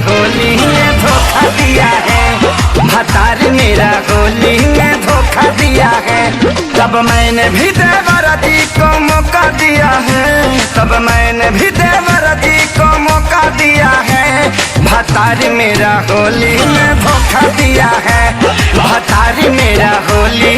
होली में धोखा दिया है। भतार मेरा होली में धोखा दिया है। तब मैंने भी देवरती को मौका दिया है, तब मैंने भी देवरती को मौका दिया है। भतार मेरा होली में धोखा दिया है। भतार मेरा होली